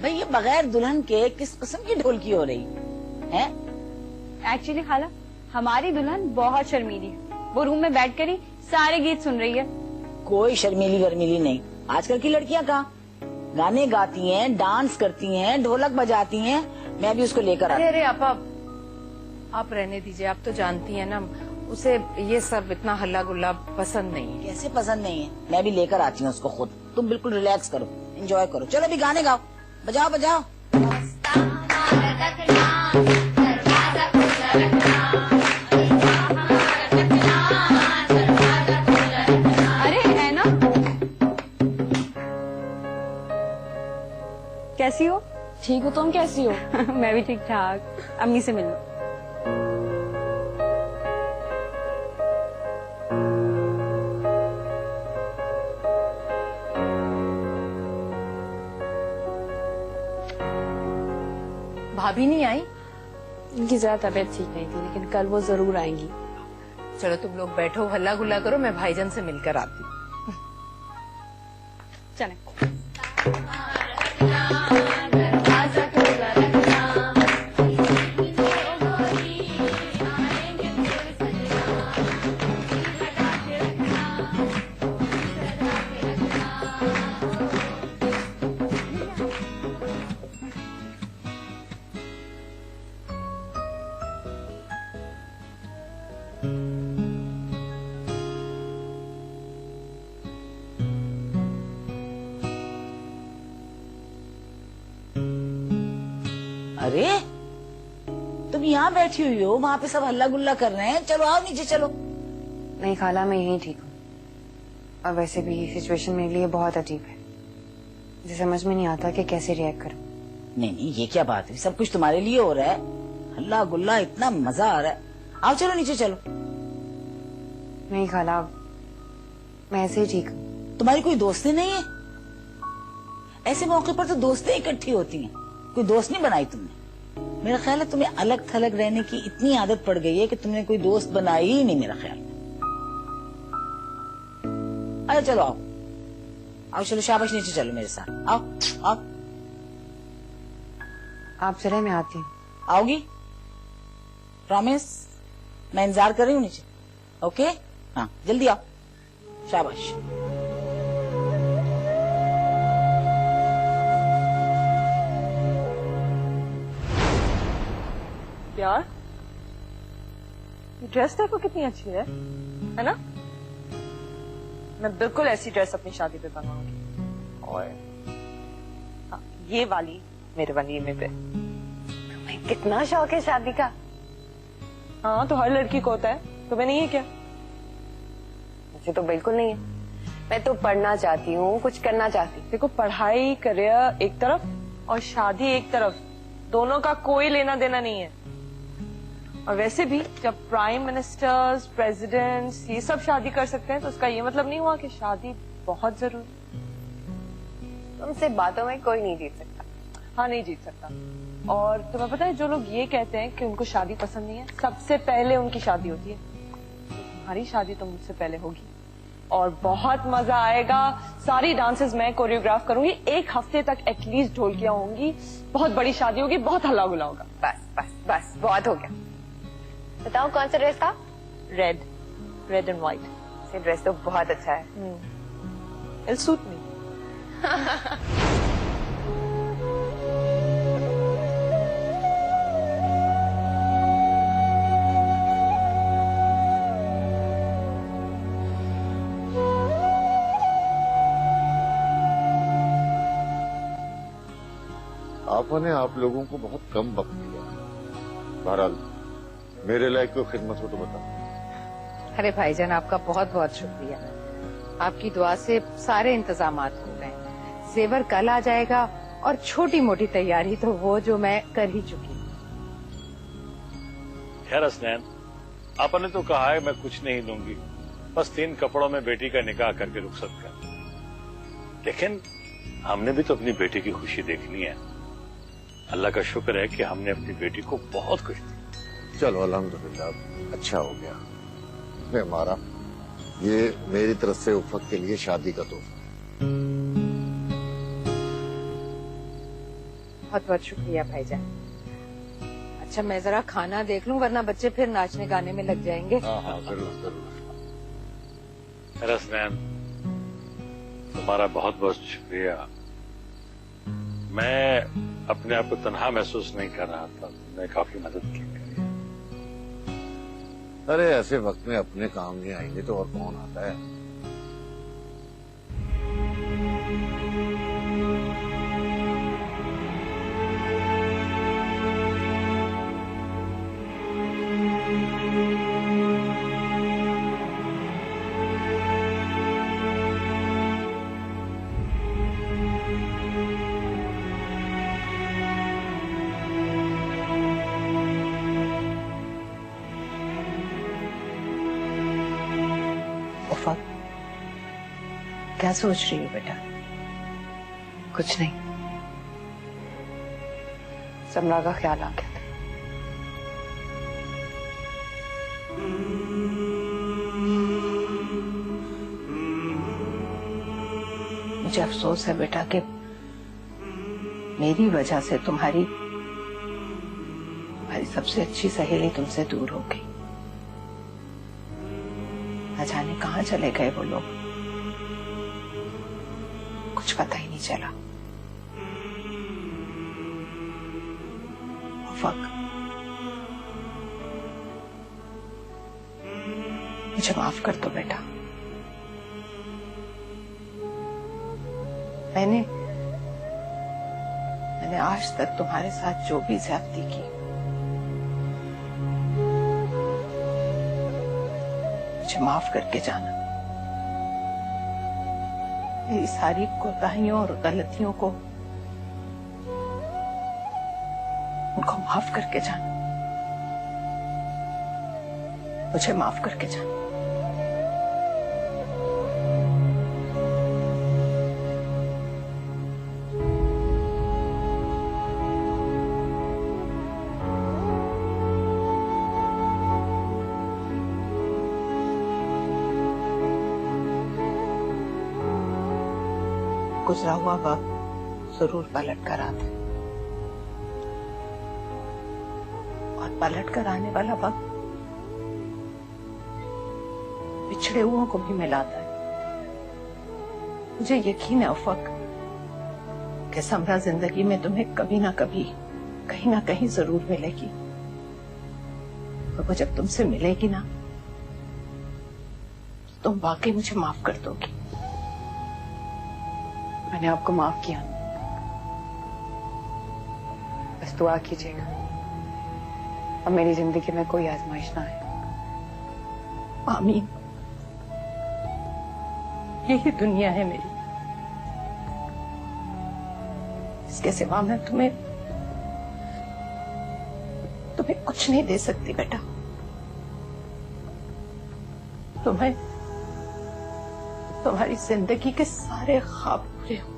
भाई ये बगैर दुल्हन के किस किस्म की ढोलकी हो रही है? एक्चुअली खाला, हमारी दुल्हन बहुत शर्मीली है। वो रूम में बैठकर ही सारे गीत सुन रही है। कोई शर्मीली वर्मीली नहीं। आजकल की लड़कियां कहाँ गाने गाती हैं, डांस करती हैं, ढोलक बजाती हैं। मैं भी उसको लेकर आती। अरे आप रहने दीजिए। आप तो जानती हैं ना, उसे ये सब इतना हल्ला गुल्ला पसंद नहीं है। कैसे पसंद नहीं है? मैं भी लेकर आती हूँ उसको खुद। तुम बिल्कुल रिलैक्स करो, एंजॉय करो। चलो अभी गाने गाओ, बजाओ बजाओ। अरे है ना, कैसी हो? ठीक हो तुम, कैसी हो? मैं भी ठीक ठाक। अम्मी से मिलो। भाभी नहीं आई? उनकी जरा तबीयत ठीक नहीं थी, लेकिन कल वो जरूर आएंगी। चलो तुम लोग बैठो, हल्ला गुल्ला करो, मैं भाईजान से मिलकर आती हूँ। चले। अरे तुम यहाँ बैठी हुई हो, वहाँ पे सब हल्ला गुल्ला कर रहे हैं। चलो आओ नीचे चलो। नहीं खाला, मैं यहीं ठीक हूँ। और वैसे भी ये सिचुएशन मेरे लिए बहुत अजीब है। मुझे समझ में नहीं आता कि कैसे रिएक्ट करूँ। नहीं, ये क्या बात है? सब कुछ तुम्हारे लिए हो रहा है। हल्ला गुल्ला, इतना मजा आ रहा है। आओ चलो नीचे चलो। नहीं खाला, मैं ऐसे ही ठीक हूँ। तुम्हारी कोई दोस्ती नहीं है? ऐसे मौके पर तो दोस्तें इकट्ठी होती हैं। कोई दोस्त नहीं बनाई तुमने? मेरा ख्याल है तुम्हें अलग थलग रहने की इतनी आदत पड़ गई है कि तुमने कोई दोस्त बनाई ही नहीं, मेरा ख्याल। अरे चलो आओ आओ, चलो शाबाश, नीचे चलो मेरे साथ। आओ आओ। आप चले, मैं आती हूँ। आओगी? प्रॉमिस? मैं इंतजार कर रही हूँ नीचे। ओके? हाँ जल्दी आओ। शाबाश। यार ये ड्रेस देखो कितनी अच्छी है ना? मैं बिल्कुल ऐसी ड्रेस अपनी शादी पे बनवाऊंगी। और हाँ, ये वाली मेरे वलीमे पे। तुम्हें कितना शौक है शादी का? हाँ तो हर लड़की को होता है, तुम्हें नहीं है क्या? मुझे तो बिल्कुल नहीं है। मैं तो पढ़ना चाहती हूँ, कुछ करना चाहती हूँ। देखो, पढ़ाई करियर एक तरफ और शादी एक तरफ, दोनों का कोई लेना देना नहीं है। और वैसे भी जब प्राइम मिनिस्टर्स, प्रेसिडेंट्स ये सब शादी कर सकते हैं तो उसका ये मतलब नहीं हुआ कि शादी बहुत जरूरी। तुमसे बातों में कोई नहीं जीत सकता। हाँ, नहीं जीत सकता। और तुम्हें पता है, जो लोग ये कहते हैं कि उनको शादी पसंद नहीं है, सबसे पहले उनकी शादी होती है। तो तुम्हारी शादी तो मुझसे पहले होगी और बहुत मजा आएगा। सारी डांसेस मैं कोरियोग्राफ करूंगी। 1 हफ्ते तक एटलीस्ट ढोलकियां होंगी। बहुत बड़ी शादी होगी, बहुत हल्ला गुल्ला होगा। बस बस बस, बहुत हो गया। बताओ कौन सा ड्रेस था? Red and white. ये ड्रेस तो बहुत अच्छा है। It'll suit me. आपने आप लोगों को बहुत कम वक्त दिया। बहरहाल मेरे लायक कोई खिदमत हो तो बताओ। अरे भाईजान, आपका बहुत बहुत शुक्रिया। आपकी दुआ से सारे इंतजामात हो गए। जेवर कल आ जाएगा और छोटी मोटी तैयारी तो वो जो मैं कर ही चुकी हूँ। खैर हसनैन, आपने तो कहा है मैं कुछ नहीं दूंगी, बस 3 कपड़ों में बेटी का निकाह करके रुखसत कर। लेकिन हमने भी तो अपनी बेटी की खुशी देखनी है। अल्लाह का शुक्र है कि हमने अपनी बेटी को बहुत खुश दी। चलो अल्हम्दुलिल्लाह, अच्छा हो गया। मैं मारा, ये मेरी तरफ से उफक के लिए शादी का तोहफा। बहुत बहुत शुक्रिया भाईजान। अच्छा मैं जरा खाना देख लूं, वरना बच्चे फिर नाचने गाने में लग जाएंगे। हाँ हाँ जरूर जरूर। रसनैन, तुम्हारा बहुत बहुत शुक्रिया। मैं अपने आप को तन्हा महसूस नहीं कर रहा था, तुमने काफी मदद की मेरी। अरे ऐसे वक्त में अपने काम नहीं आएंगे तो और कौन आता है। क्या सोच रही हो बेटा? कुछ नहीं, समरा का ख्याल आ गया था। मुझे अफसोस है बेटा कि मेरी वजह से तुम्हारी सबसे अच्छी सहेली तुमसे दूर हो गई। न जाने कहाँ चले गए वो लोग, कुछ पता ही नहीं चला। उफक, मुझे माफ कर दो बेटा। मैंने आज तक तुम्हारे साथ जो भी ज्यादती की, मुझे माफ करके जाना। मेरी सारी कोताहियों और गलतियों को उनको माफ करके जाना। मुझे माफ करके जाना। गुजरा हुआ वक्त जरूर पलट कर आता है, और पलट कर आने वाला वक्त पिछड़े हुओं को भी मिलाता है। मुझे यकीन है उफक कि समरा जिंदगी में तुम्हें कभी ना कभी कहीं ना कहीं जरूर मिलेगी, और वो जब तुमसे मिलेगी ना, तुम वाकई मुझे माफ कर दोगी। मैंने आपको माफ किया, बस दुआ कीजिएगा अब मेरी जिंदगी में कोई आजमाइश ना आए। आमीन। यही दुनिया है मेरी, इसके सिवा मैं तुम्हें कुछ नहीं दे सकती बेटा। तुम्हें तुम्हारी जिंदगी के सारे ख्वाब पूरे हो।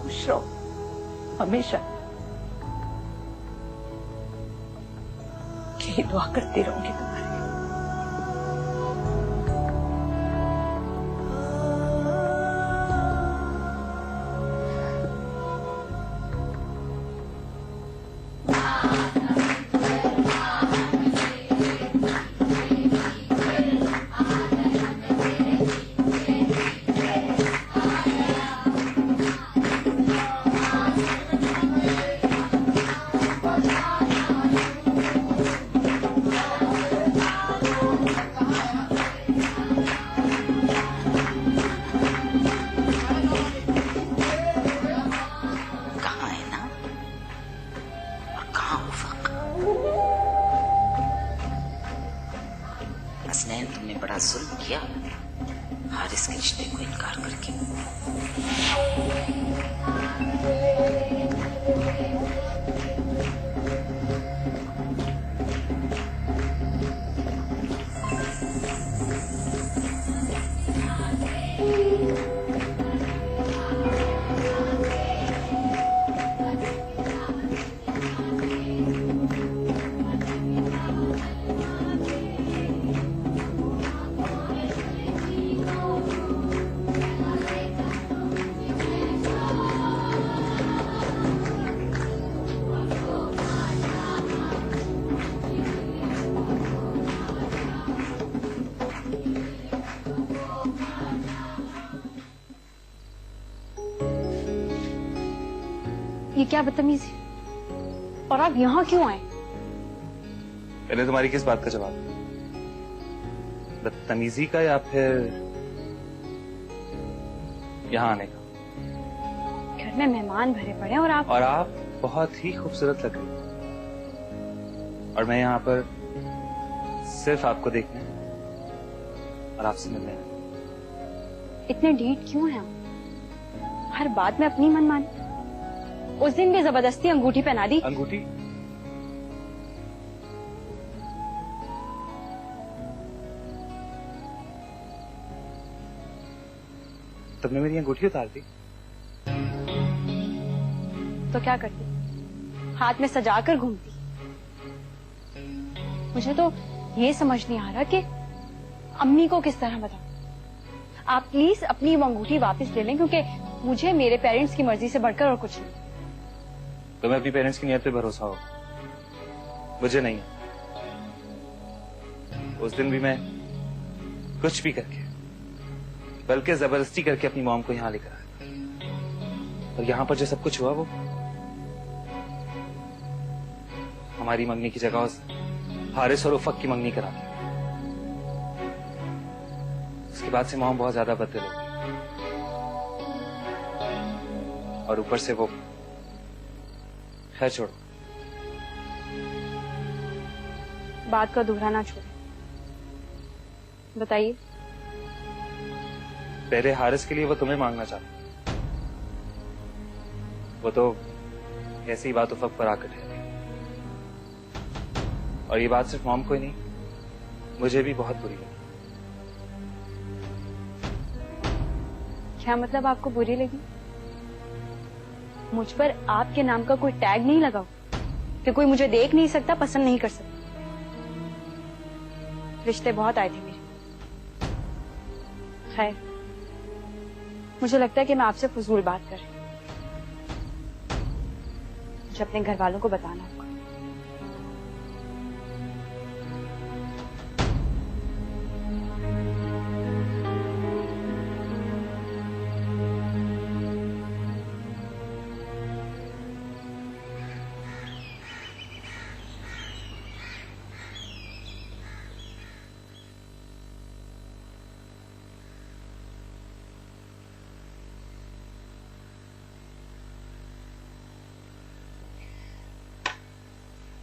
खुश रहो हमेशा, यही दुआ करती रहूंगी तुम्हारे लिए। हसनैन, तुमने बड़ा जुल्म किया हारिस के रिश्ते को इनकार करके। ये क्या बदतमीजी, और आप यहाँ क्यों आए? पहले तुम्हारी किस बात का जवाब, बदतमीजी का या फिर यहाँ आने का? घर में मेहमान भरे पड़े और आप बहुत ही खूबसूरत लग रही हो, और मैं यहाँ पर सिर्फ आपको देखने और आपसे मिलने आया। इतने ढीठ क्यों हैं आप? हर बात में अपनी मनमानी। उस दिन भी जबरदस्ती अंगूठी पहना दी। अंगूठी? तुमने मेरी अंगूठी उतार दी? तो क्या करती? हाथ में सजाकर घूमती। मुझे तो ये समझ नहीं आ रहा कि अम्मी को किस तरह बताऊं। आप प्लीज अपनी वो अंगूठी वापस ले लें, क्योंकि मुझे मेरे पेरेंट्स की मर्जी से बढ़कर और कुछ नहीं। तुम्हें अपनी पेरेंट्स की नीयत पे भरोसा हो, मुझे नहीं। उस दिन भी मैं कुछ भी करके, बल्कि जबरदस्ती करके अपनी मॉम को यहाँ लेकर आया, और यहाँ पर जो सब कुछ हुआ वो हमारी मंगनी की जगह उस हारिस और उफक की मंगनी करा दी। उसके बाद से मॉम बहुत ज्यादा बदल हो गई, और ऊपर से वो, खैर छोड़ो। बात का दोहराना छोड़े, बताइए। पहले हारिस के लिए वो तुम्हें मांगना चाहता, वो तो ऐसी ही बात उफक पर आकर ठहरी, और ये बात सिर्फ मॉम को ही नहीं, मुझे भी बहुत बुरी लगी। क्या मतलब आपको बुरी लगी? मुझ पर आपके नाम का कोई टैग नहीं लगा कि कोई मुझे देख नहीं सकता, पसंद नहीं कर सकता। रिश्ते बहुत आए थे मेरे। खैर, मुझे लगता है कि मैं आपसे फजूल बात कर रही हूँ। मुझे अपने घर वालों को बताना होगा।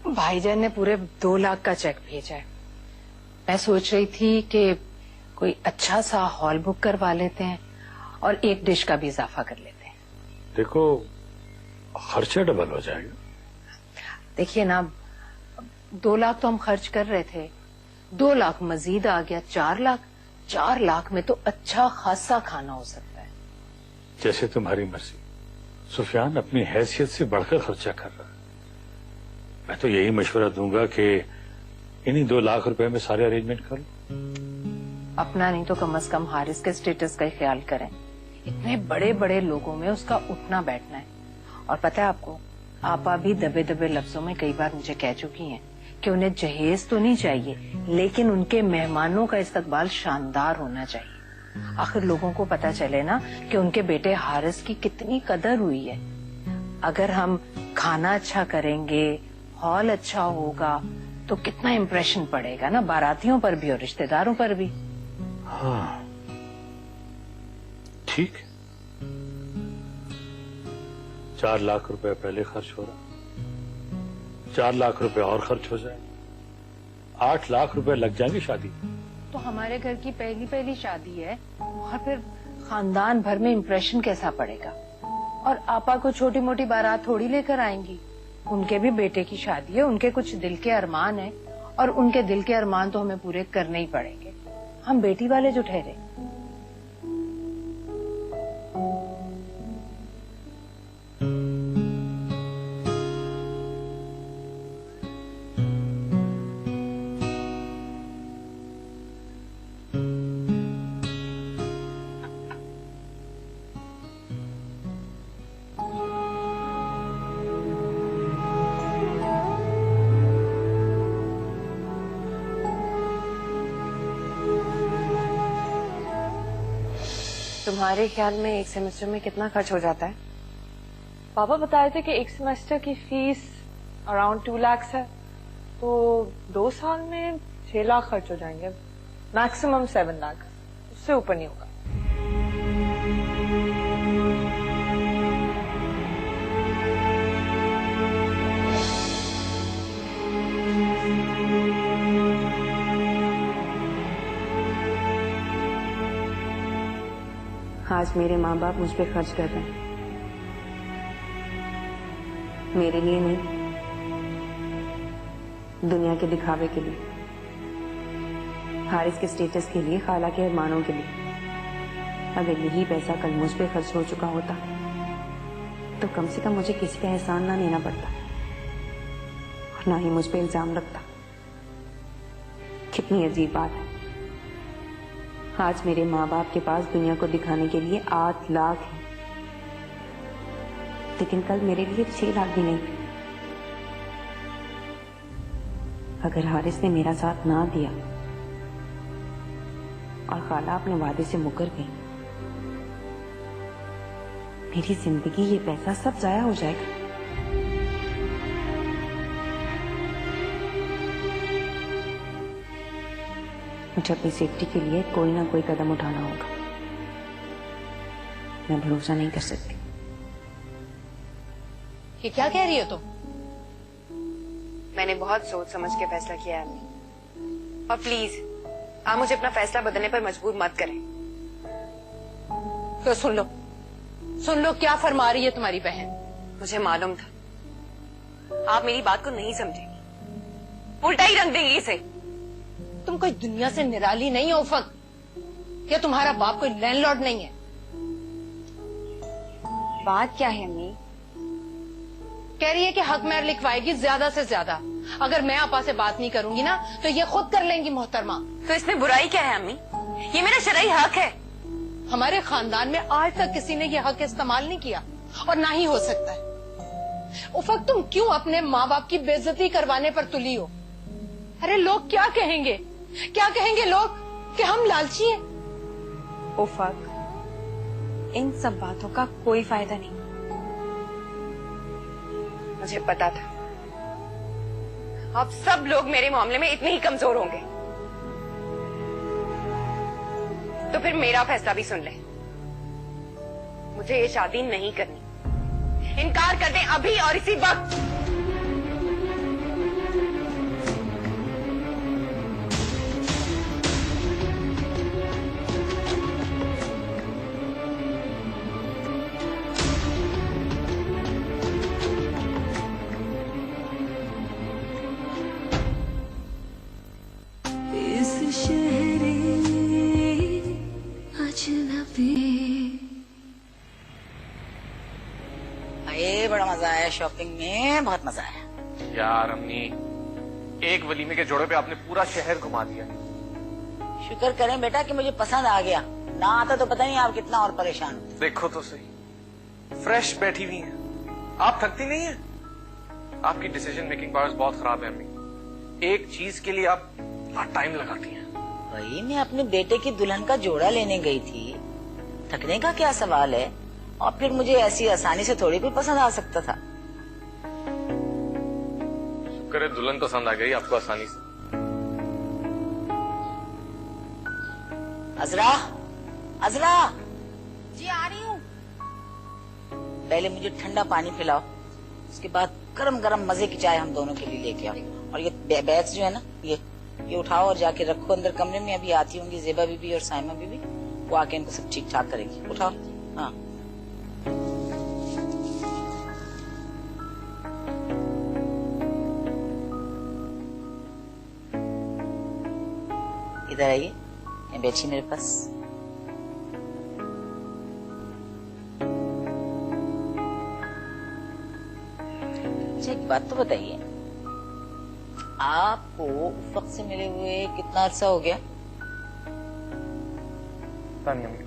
भाईजान ने पूरे 2 लाख का चेक भेजा है। मैं सोच रही थी कि कोई अच्छा सा हॉल बुक करवा लेते हैं और 1 डिश का भी इजाफा कर लेते हैं। देखो, खर्चा डबल हो जाएगा। देखिए ना, 2 लाख तो हम खर्च कर रहे थे, 2 लाख मजीद आ गया, 4 लाख। 4 लाख में तो अच्छा खासा खाना हो सकता है। जैसे तुम्हारी मर्जी। सुफियान अपनी हैसियत से बढ़कर खर्चा कर रहा है। मैं तो यही मशवरा दूंगा कि इन्हीं 2 लाख रुपए में सारे अरेंजमेंट कर लो। अपना नहीं तो कम से कम हारिस के स्टेटस का ही ख्याल करें। इतने बड़े बड़े लोगों में उसका उठना बैठना है। और पता है आपको, आपा भी दबे दबे लफ्जों में कई बार मुझे कह चुकी हैं कि उन्हें जहेज तो नहीं चाहिए, लेकिन उनके मेहमानों का इस्तकबाल शानदार होना चाहिए। आखिर लोगों को पता चले ना कि उनके बेटे हारिस की कितनी कदर हुई है। अगर हम खाना अच्छा करेंगे, हॉल अच्छा होगा, तो कितना इम्प्रेशन पड़ेगा ना बारातियों पर भी और रिश्तेदारों पर भी। हाँ, ठीक। 4 लाख रुपए पहले खर्च हो रहा, 4 लाख रुपए और खर्च हो जाए, 8 लाख रुपए लग जाएंगे शादी। तो हमारे घर की पहली शादी है, और फिर खानदान भर में इम्प्रेशन कैसा पड़ेगा। और आपा को छोटी मोटी बारात थोड़ी लेकर आएंगी, उनके भी बेटे की शादी है, उनके कुछ दिल के अरमान है, और उनके दिल के अरमान तो हमें पूरे करने ही पड़ेंगे। हम बेटी वाले जो ठहरे। तुम्हारे ख्याल में एक सेमेस्टर में कितना खर्च हो जाता है? पापा बताए थे कि एक सेमेस्टर की फीस अराउंड 2 लाख है, तो 2 साल में 6 लाख खर्च हो जाएंगे, मैक्सिमम 7 लाख, उससे ऊपर नहीं होगा। आज मेरे माँ बाप मुझ पे खर्च कर रहे हैं, मेरे लिए नहीं, दुनिया के दिखावे के लिए, हारिस के स्टेटस के लिए, खाला के अरमानों के लिए। अगर यही पैसा कल मुझ पे खर्च हो चुका होता तो कम से कम मुझे किसी का एहसान ना लेना पड़ता और ना ही मुझ पे इल्जाम लगता। कितनी अजीब बात है, आज मेरे माँ बाप के पास दुनिया को दिखाने के लिए 8 लाख है, लेकिन कल मेरे लिए 6 लाख भी नहीं। अगर हारिस ने मेरा साथ ना दिया और खाला अपने वादे से मुकर गई, मेरी जिंदगी, ये पैसा सब जाया हो जाएगा। मुझे अपनी सेफ्टी के लिए कोई ना कोई कदम उठाना होगा। मैं भरोसा नहीं कर सकती। ये क्या कह रही हो तुम? मैंने बहुत सोच समझ के फैसला किया है अम्मी, और प्लीज आप मुझे अपना फैसला बदलने पर मजबूर मत करें। तो सुन लो क्या फरमा रही है तुम्हारी बहन। मुझे मालूम था आप मेरी बात को नहीं समझेंगी, उल्टा ही रंग देंगी इसे। तुम कोई दुनिया से निराली नहीं हो उफक, या तुम्हारा बाप कोई लैंडलॉर्ड नहीं है। बात क्या है अम्मी? कह रही है कि हक महर लिखवाएगी ज्यादा से ज्यादा। अगर मैं आपा से बात नहीं करूंगी ना तो ये खुद कर लेंगी मोहतरमा। तो इसमें बुराई क्या है अम्मी? ये मेरा शरई हक है। हमारे खानदान में आज तक किसी ने ये हक इस्तेमाल नहीं किया और ना ही हो सकता है। उफक तुम क्यों अपने माँ बाप की बेइज्जती करवाने पर तुली हो? अरे लोग क्या कहेंगे लोग कि हम लालची हैं। उफक, इन सब बातों का कोई फायदा नहीं। मुझे पता था आप सब लोग मेरे मामले में इतने ही कमजोर होंगे, तो फिर मेरा फैसला भी सुन ले। मुझे ये शादी नहीं करनी, इनकार कर दें अभी और इसी वक्त। बड़ा मजा आया शॉपिंग में, बहुत मजा आया यार अम्मी, एक वलीमे के जोड़े पे आपने पूरा शहर घुमा दिया। शुक्र करें बेटा कि मुझे पसंद आ गया, ना आता तो पता नहीं आप कितना और परेशान होते। देखो तो सही, फ्रेश बैठी हुई हैं, आप थकती नहीं है? आपकी डिसीजन मेकिंग पावर्स बहुत खराब है अम्मी, एक चीज के लिए आप बहुत टाइम लगाती हैं। भाई मैं अपने बेटे की दुल्हन का जोड़ा लेने गई थी, थकने का क्या सवाल है? और फिर मुझे ऐसी आसानी से थोड़ी भी पसंद आ सकता था। शुक्र है दुल्हन पसंद आ गई आपको आसानी से। अजरा जी आ रही हूँ। पहले मुझे ठंडा पानी पिलाओ, उसके बाद गरम गरम मजे की चाय हम दोनों के लिए लेके आओ। और ये बैग्स जो है ना, ये उठाओ और जाके रखो अंदर कमरे में। अभी आती होंगी जेबा बीबी और साइमा बीबी, वो आके इनको सब ठीक ठाक करेंगी। उठाओ। हाँ इधर आइए, ये बैठी मेरे पास। अच्छा एक बात तो बताइए, आपको उफक से मिले हुए कितना अरसा हो गया?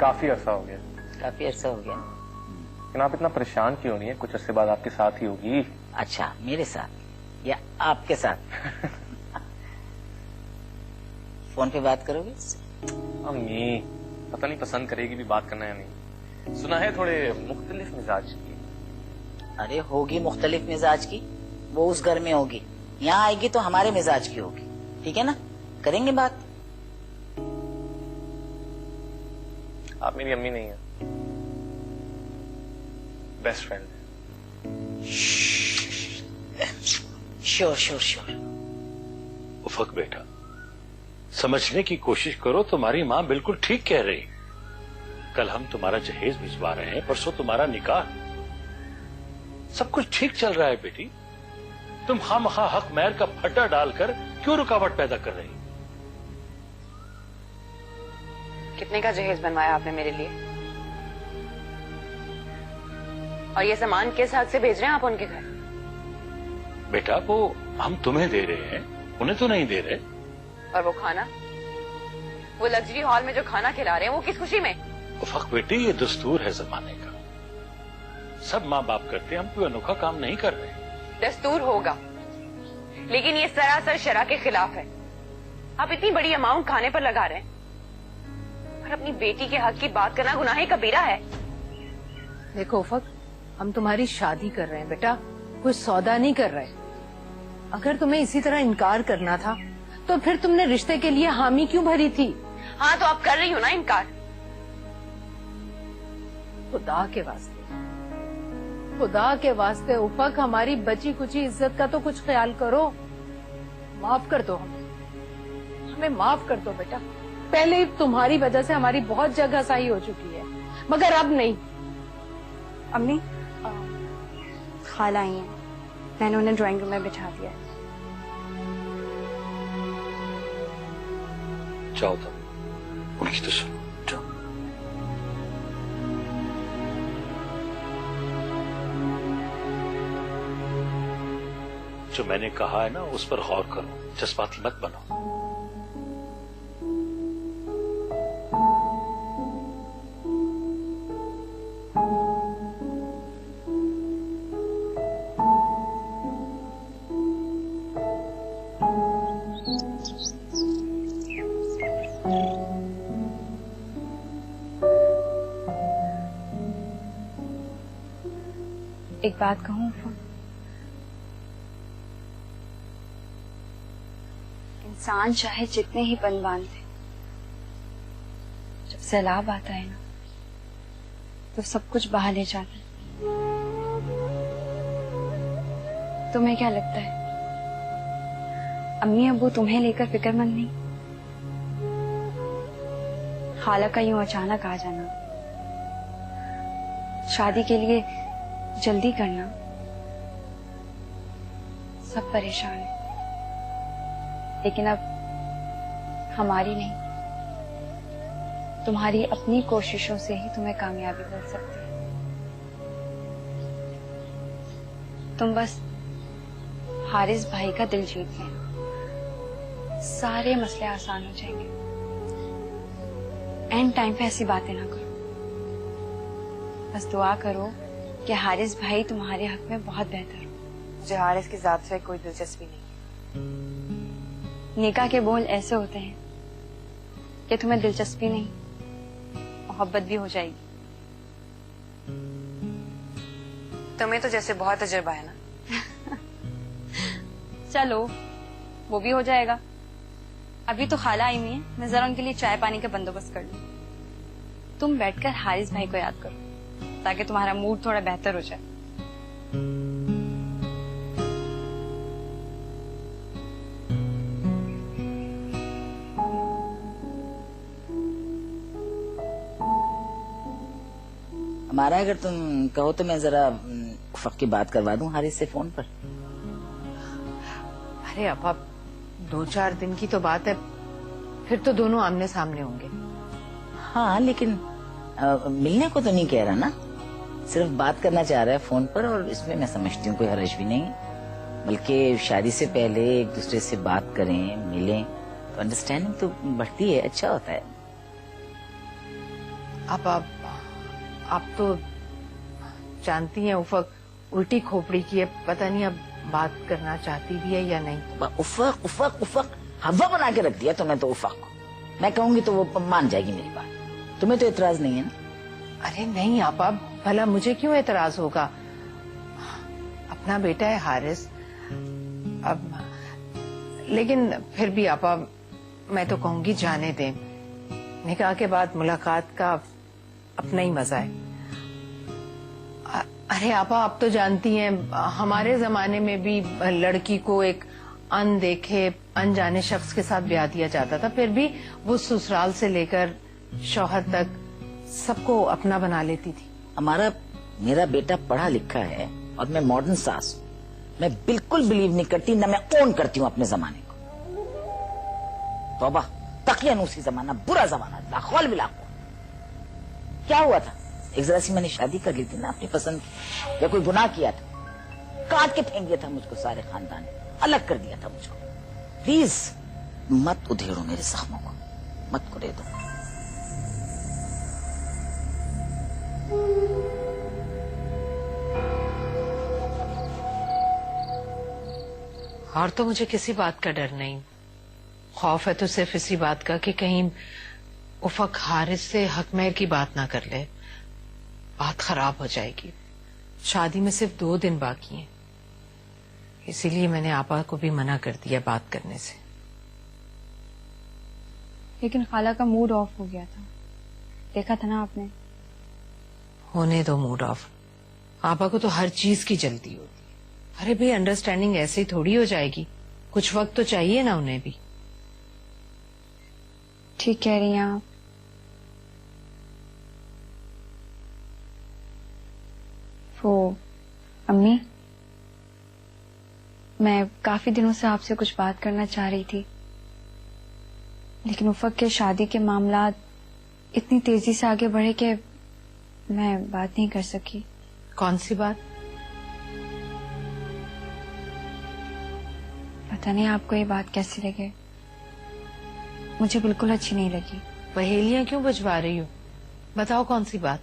काफी अरसा हो गया। काफी अरसा हो गया। लेकिन आप इतना परेशान क्यों नहीं है? कुछ अरसे बाद आपके साथ ही होगी। अच्छा मेरे साथ या आपके साथ? फोन पे बात करोगे? अम्मी पता नहीं पसंद करेगी भी बात करना या नहीं। सुना है थोड़े मुख्तलिफ मिजाज की। अरे होगी मुख्तलिफ मिजाज की, वो उस घर में होगी, यहाँ आएगी तो हमारे मिजाज की होगी। ठीक है ना, करेंगे बात। आप मेरी अम्मी नहीं है, best friend. Sure sure sure. Ufaq बेटा, समझने की कोशिश करो, तुम्हारी माँ बिल्कुल ठीक कह रही। कल हम तुम्हारा जहेज भिजवा रहे हैं, परसों तुम्हारा निकाह, सब कुछ ठीक चल रहा है बेटी। तुम खामखा हक मैर का फटा डालकर क्यों रुकावट पैदा कर रही? कितने का जहेज बनवाया आपने मेरे लिए? और ये सामान किस हक से भेज रहे हैं आप उनके घर? बेटा वो हम तुम्हें दे रहे हैं, उन्हें तो नहीं दे रहे। और वो खाना, वो लग्जरी हॉल में जो खाना खिला रहे हैं, वो किस खुशी में? उफक बेटी, ये दस्तूर है जमाने का, सब माँ बाप करते हैं, हम कोई अनोखा काम नहीं कर रहे। दस्तूर होगा, लेकिन ये सरासर शरअ के खिलाफ है। आप इतनी बड़ी अमाउंट खाने पर लगा रहे हैं और अपनी बेटी के हक की बात करना गुनाह कबीरा है। देखो उफक, हम तुम्हारी शादी कर रहे हैं बेटा, कोई सौदा नहीं कर रहे। अगर तुम्हें इसी तरह इनकार करना था तो फिर तुमने रिश्ते के लिए हामी क्यों भरी थी? हाँ तो आप कर रही हो ना इनकार। खुदा के वास्ते, खुदा के वास्ते उफक, हमारी बची कुची इज्जत का तो कुछ ख्याल करो। माफ कर दो हमें माफ कर दो बेटा। पहले तुम्हारी वजह से हमारी बहुत जगह सही हो चुकी है, मगर अब नहीं। अम्मी, खाला आई हैं, मैंने उन्हें ड्राइंग रूम में बिठा दिया है। जाओ तुम, उनकी तो सुनो, जाओ। जो मैंने कहा है ना, उस पर गौर करो, जज्बाती मत बनो। एक बात कहूँ, इंसान चाहे जितने ही बन बांधे, जब सैलाब आता है ना तो सब कुछ बहा ले जाता है। तुम्हें क्या लगता है अम्मी अब्बू तुम्हें लेकर फिक्रमंद नहीं? खाला का यूं अचानक आ जाना, शादी के लिए जल्दी करना, सब परेशान है। लेकिन अब हमारी नहीं, तुम्हारी अपनी कोशिशों से ही तुम्हें कामयाबी मिल सकती है। तुम बस हारिस भाई का दिल जीत लेना, सारे मसले आसान हो जाएंगे। एंड टाइम पे ऐसी बातें ना करो, बस दुआ करो कि हारिस भाई तुम्हारे हक में बहुत बेहतर हो। मुझे हारिस की जात से कोई दिलचस्पी नहीं। निकाह के बोल ऐसे होते हैं कि तुम्हें दिलचस्पी नहीं, मोहब्बत भी हो जाएगी। तुम्हें तो जैसे बहुत तजुर्बा है ना। चलो वो भी हो जाएगा। अभी तो खाला आई हुई है, मैं जरा उनके लिए चाय पानी का बंदोबस्त कर लूं। तुम बैठकर हारिस भाई को याद करो ताकि तुम्हारा मूड थोड़ा बेहतर हो जाए। हमारा अगर तुम कहो तो मैं जरा उफक की बात करवा दूं हारिस से फोन पर। अरे अब 2-4 दिन की तो बात है, फिर तो दोनों आमने सामने होंगे। हाँ लेकिन मिलने को तो नहीं कह रहा ना, सिर्फ बात करना चाह रहा है फोन पर, और इसमें मैं समझती हूँ कोई हर्ज भी नहीं। बल्कि शादी से पहले एक दूसरे से बात करें, मिलें तो अंडरस्टैंडिंग तो बढ़ती है, अच्छा होता है। आप तो जानती हैं उफक उल्टी खोपड़ी की है, पता नहीं अब बात करना चाहती भी है या नहीं। उफक उफक उफक हवा बना के रख दिया तुमने तो उफक को। मैं कहूंगी तो वो मान जाएगी मेरी बात। तुम्हें तो एतराज नहीं है ना? अरे नहीं आपा, भला मुझे क्यों एतराज होगा? अपना बेटा है हारिस। अब लेकिन फिर भी आपा मैं तो कहूंगी जाने दें। निकाह के बाद मुलाकात का अपना ही मजा है। अरे आपा आप तो जानती हैं हमारे जमाने में भी लड़की को एक अनदेखे अनजाने शख्स के साथ ब्याह दिया जाता था, फिर भी वो ससुराल से लेकर शौहर तक सबको अपना बना लेती थी। मेरा बेटा पढ़ा लिखा है और मैं मॉडर्न सास हूँ। मैं बिल्कुल बिलीव नहीं करती, ना मैं ओन करती हूँ अपने जमाने को। तौबा, तकियानूसी जमाना, बुरा जमाना, लाखौल भी लाखौल। क्या हुआ था? एक जरा सी मैंने शादी कर ली थी ना अपनी पसंद की, या कोई गुनाह किया था? काट के फेंक दिया था मुझको सारे खानदान ने, अलग कर दिया था मुझको। प्लीज मत उधेड़ो मेरे जख्मों को, मत कुरे दो। और तो मुझे किसी बात का डर नहीं। खौफ है तो सिर्फ इसी बात का कि कहीं उफक हारिस से हक महर की बात ना कर ले, बात खराब हो जाएगी। शादी में सिर्फ 2 दिन बाकी हैं, इसीलिए मैंने आपा को भी मना कर दिया बात करने से। लेकिन खाला का मूड ऑफ हो गया था, देखा था ना आपने। होने दो मूड ऑफ, आपा को तो हर चीज की जल्दी होती है। अरे भाई अंडरस्टैंडिंग ऐसे ही थोड़ी हो जाएगी, कुछ वक्त तो चाहिए ना उन्हें भी। ठीक कह रही हैं आप। वो अम्मी, मैं काफी दिनों से आपसे कुछ बात करना चाह रही थी, लेकिन उफक के शादी के मामला इतनी तेजी से आगे बढ़े कि मैं बात नहीं कर सकी। कौन सी बात? पता नहीं आपको ये बात कैसी लगे, मुझे बिल्कुल अच्छी नहीं लगी। पहेलियां क्यों बुझवा रही हो? बताओ कौन सी बात।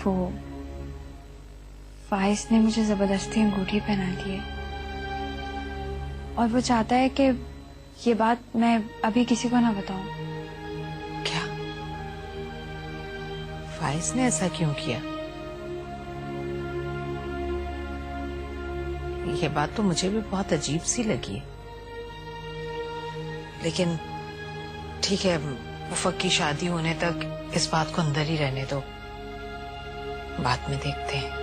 वो फाइज ने मुझे जबरदस्ती अंगूठी पहना दी है और वो चाहता है कि ये बात मैं अभी किसी को ना बताऊं। क्या? फाइज ने ऐसा क्यों किया? ये बात तो मुझे भी बहुत अजीब सी लगी है, लेकिन ठीक है, उफक की शादी होने तक इस बात को अंदर ही रहने दो, बाद में देखते हैं।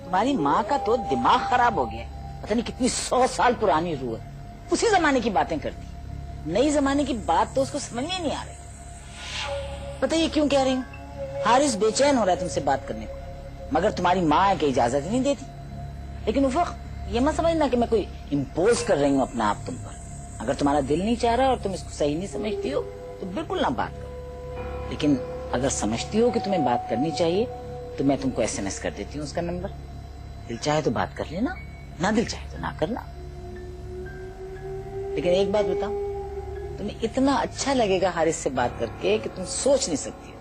तुम्हारी माँ का तो दिमाग खराब हो गया, पता नहीं कितनी 100 साल पुरानी रूह है, उसी जमाने की बातें करती। नई जमाने की बात तो उसको समझ में नहीं आ रही। पता ये क्यों कह रही हूँ? हारिस बेचैन हो रहा है तुमसे बात करने को, मगर तुम्हारी माँ है कि इजाजत ही नहीं देती। लेकिन उफक ये मत समझना कि मैं कोई इम्पोज कर रही हूँ अपना आप तुम पर। अगर तुम्हारा दिल नहीं चाह रहा और तुम इसको सही नहीं समझती हो तो बिल्कुल ना बात करो, लेकिन अगर समझती हो कि तुम्हें बात करनी चाहिए तो मैं तुमको SMS कर देती हूँ उसका नंबर। दिल चाहे तो बात कर लेना, ना दिल चाहे तो ना करना। लेकिन एक बात बताओ, तुम्हें इतना अच्छा लगेगा हारिस से बात करके कि तुम सोच नहीं सकती हो।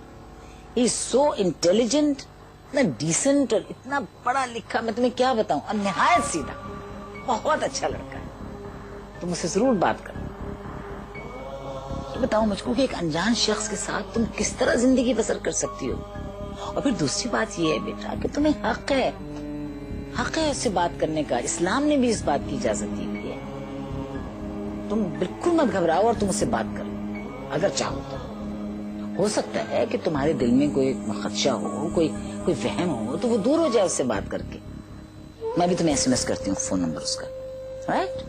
ही इज सो इंटेलिजेंट, इतना डिसेंट और इतना पढ़ा लिखा, मैं तुम्हें क्या बताऊं, और निहायत सीधा, बहुत अच्छा लड़का है। तुम उससे जरूर बात करो। बताओ मुझको कि एक अनजान शख्स के साथ तुम किस तरह जिंदगी बसर कर सकती हो। और फिर दूसरी बात ये है बेटा कि तुम्हें हक है उससे बात करने का। इस्लाम ने भी इस बात की इजाजत दी हुई है। तुम बिल्कुल मत घबराओ और तुम उससे बात करो अगर चाहो तो। हो सकता है कि तुम्हारे दिल में कोई खदशा हो, कोई वहम हो, तो वो दूर हो जाए उससे बात करके। मैं भी तुम्हें SMS करती हूँ फोन नंबर उसका, राइट?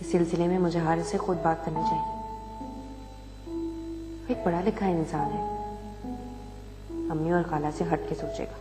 इस सिलसिले में मुझे हारिस से खुद बात करनी चाहिए। एक पढ़ा लिखा इंसान है, अम्मी और खाला से हट के सोचेगा।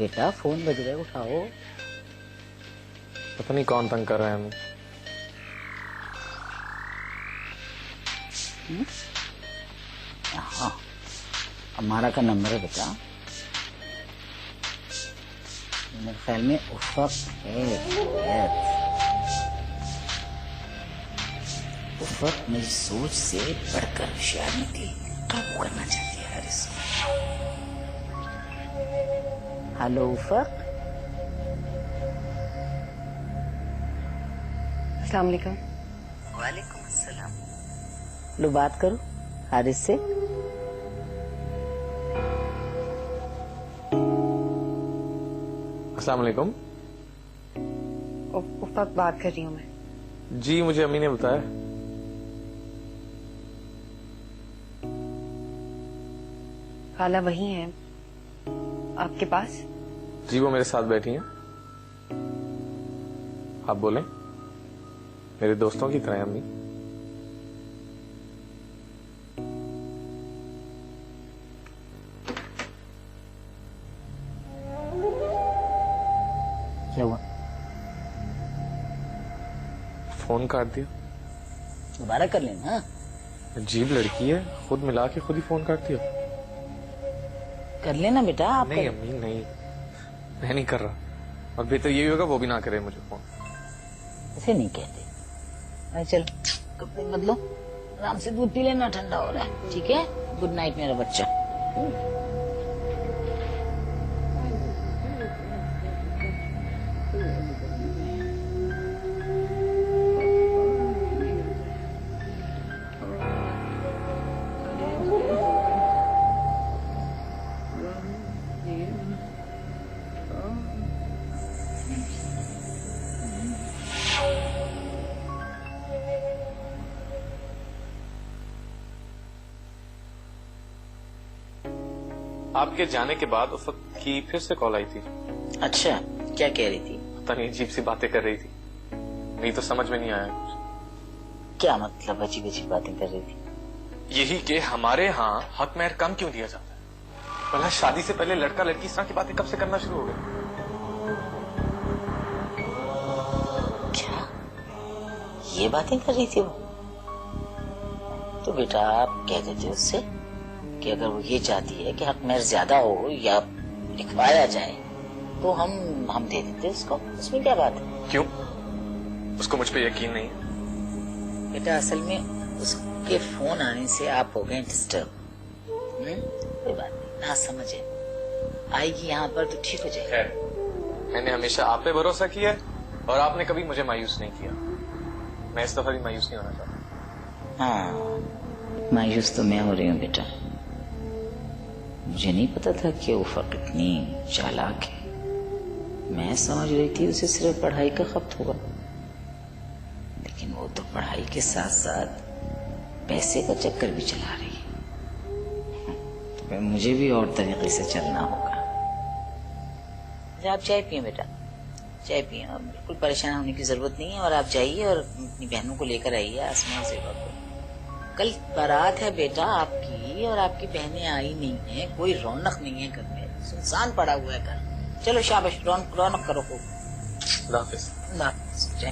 बेटा फोन बज रहा है, उठाओ। पता नहीं कौन तंग कर रहा है हमें। हाँ, हमारा का नंबर है बेटा। मेरे ख्याल में उफक है। उफक मेरी सोच से बढ़कर होशियार निकली, काबू करना चाहती है हारिस को। हेलो उफक। अस्सलाम वालेकुम। वालेकुम अस्सलाम। लो बात करो हारिस से। अस्सलाम वालेकुम। उफक बात कर रही हूँ मैं। जी मुझे अम्मी ने बताया। खाला वही है आपके पास? जी वो मेरे साथ बैठी हैं। आप बोलें। मेरे दोस्तों की तरह है अम्मी। क्या हुआ? फोन काट दिया। दोबारा कर लेना। अजीब लड़की है, खुद मिला के खुद ही फोन काट दिया। कर लेना बेटा आप। नहीं अम्मी नहीं, मैं नहीं कर रहा। और बेहतर यही होगा वो भी ना करे मुझे फोन। ऐसे नहीं कहते। अरे चल कपड़े बदलो, आराम से दूध पी लेना, ठंडा हो रहा है। ठीक है, गुड नाइट मेरा बच्चा। आपके जाने के बाद उस वक्त की फिर से कॉल आई थी। अच्छा, क्या कह रही थी? पता नहीं अजीब सी बातें कर रही थी, नहीं तो समझ में नहीं आया कुछ। क्या मतलब अजीब अजीब बातें कर रही थी? यही कि हमारे यहाँ हक महर कम क्यों दिया जाता है। भला शादी से पहले लड़का लड़की इस तरह की बातें कब से करना शुरू हो गए? क्या ये बातें कर रही थी वो? तो बेटा आप कह देते उससे कि अगर वो ये चाहती है कि हक महर ज्यादा हो या लिखवाया जाए तो हम दे देते उसको, उसमें क्या बात है? क्यों? उसको मुझ पे यकीन नहीं है? बेटा असल में उसके फोन आने से आप हो गए डिस्टर्ब। कोई बात नहीं, ना समझे आएगी यहाँ पर तो ठीक हो जाएगा। मैंने हमेशा आप पे भरोसा किया है और आपने कभी मुझे मायूस नहीं किया। मैं इस दफा भी मायूस नहीं होना चाहता। हाँ, मायूस तो मैं हो रही हूँ बेटा। मुझे नहीं पता था कि उफक इतनी चालाक है। मैं समझ रही थी उसे सिर्फ पढ़ाई का खपत होगा, लेकिन वो तो पढ़ाई के साथ साथ पैसे का चक्कर भी चला रही है। तो मुझे भी और तरीके से चलना होगा। आप चाय पिए बेटा, चाय पिए। बिल्कुल परेशान होने की जरूरत नहीं है। और आप जाइए और अपनी बहनों को लेकर आइए, आसमान ज़ेबा को। कल बारात है बेटा आपकी, और आपकी बहनें आई नहीं है, कोई रौनक नहीं है घर में, सुनसान पड़ा हुआ है घर। चलो शाबाश, रौनक करो खूब। अल्लाह हाफिज़। अल्लाह हाफिज़। जय।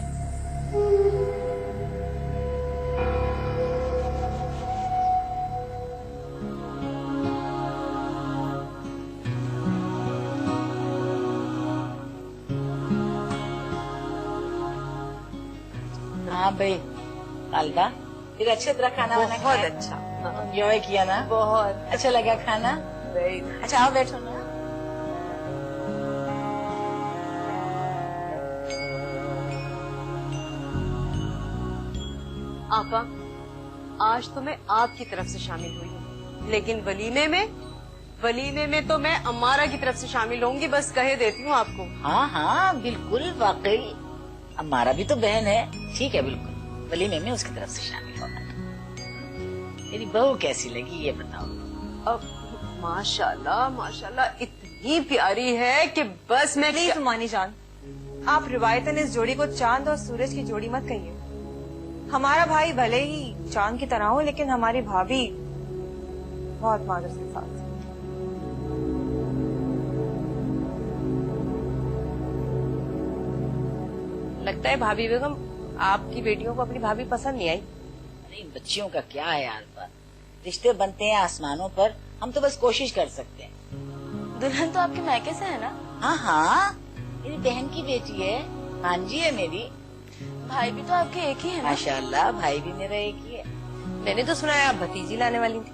हाँ भाई अलका, फिर अच्छे तरह खाना वाना बहुत खाया? अच्छा। एंजॉय किया ना? बहुत अच्छा लगा खाना? अच्छा आओ बैठो ना। आपा, आज तो मैं आपकी तरफ से शामिल हुई हूँ, लेकिन वलीमे में तो मैं अम्मारा की तरफ से शामिल होंगी। बस कहे देती हूँ आपको। हाँ हाँ बिल्कुल, वाकई हमारा भी तो बहन है। ठीक है, बिल्कुल वलीमे में उसकी तरफ से शामिल होना। मेरी बहू कैसी लगी ये बताओ? अब माशाल्लाह माशाल्लाह इतनी प्यारी है कि बस मैं प्लीज मानी जान, आप रिवायतन इस जोड़ी को चांद और सूरज की जोड़ी मत कहिए। हमारा भाई भले ही चांद की तरह हो, लेकिन हमारी भाभी बहुत मादर के साथ। लगता है भाभी बेगम आपकी बेटियों को अपनी भाभी पसंद नहीं आई। अरे इन बच्चियों का क्या है यार, पर रिश्ते बनते हैं आसमानों पर, हम तो बस कोशिश कर सकते हैं। दुल्हन तो आपके मायके से है ना? हाँ हाँ, मेरी बहन की बेटी है, भांजी है मेरी। भाई भी तो आपके एक ही है ना? माशाल्लाह, भाई भी मेरा एक ही है। मैंने तो सुना है आप भतीजी लाने वाली थी।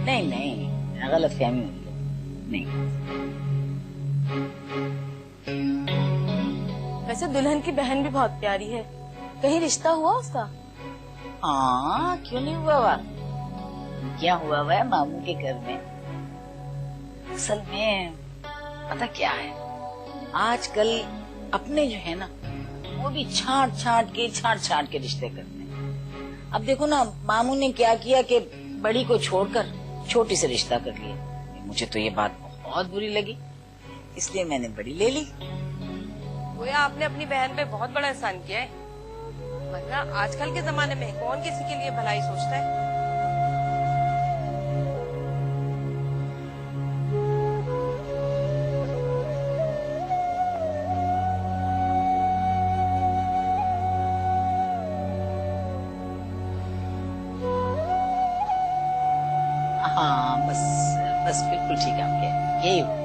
नहीं नहीं, गलत फहमी हुई है। नहीं, वैसे दुल्हन की बहन भी बहुत प्यारी है, कहीं रिश्ता हुआ उसका? हाँ क्यों नहीं हुआ हुआ, क्या हुआ हुआ है मामू के घर में। असल में पता क्या है, आजकल अपने जो है ना वो भी छांट छांट के रिश्ते करते हैं। अब देखो ना, मामू ने क्या किया कि बड़ी को छोड़कर छोटी से रिश्ता कर लिया। मुझे तो ये बात बहुत बुरी लगी, इसलिए मैंने बड़ी ले ली। गोया आपने अपनी बहन पे बहुत बड़ा एहसान किया है, वरना आजकल के जमाने में कौन किसी के लिए भलाई सोचता है। हाँ बस बिल्कुल ठीक है, आप कह यही हुआ।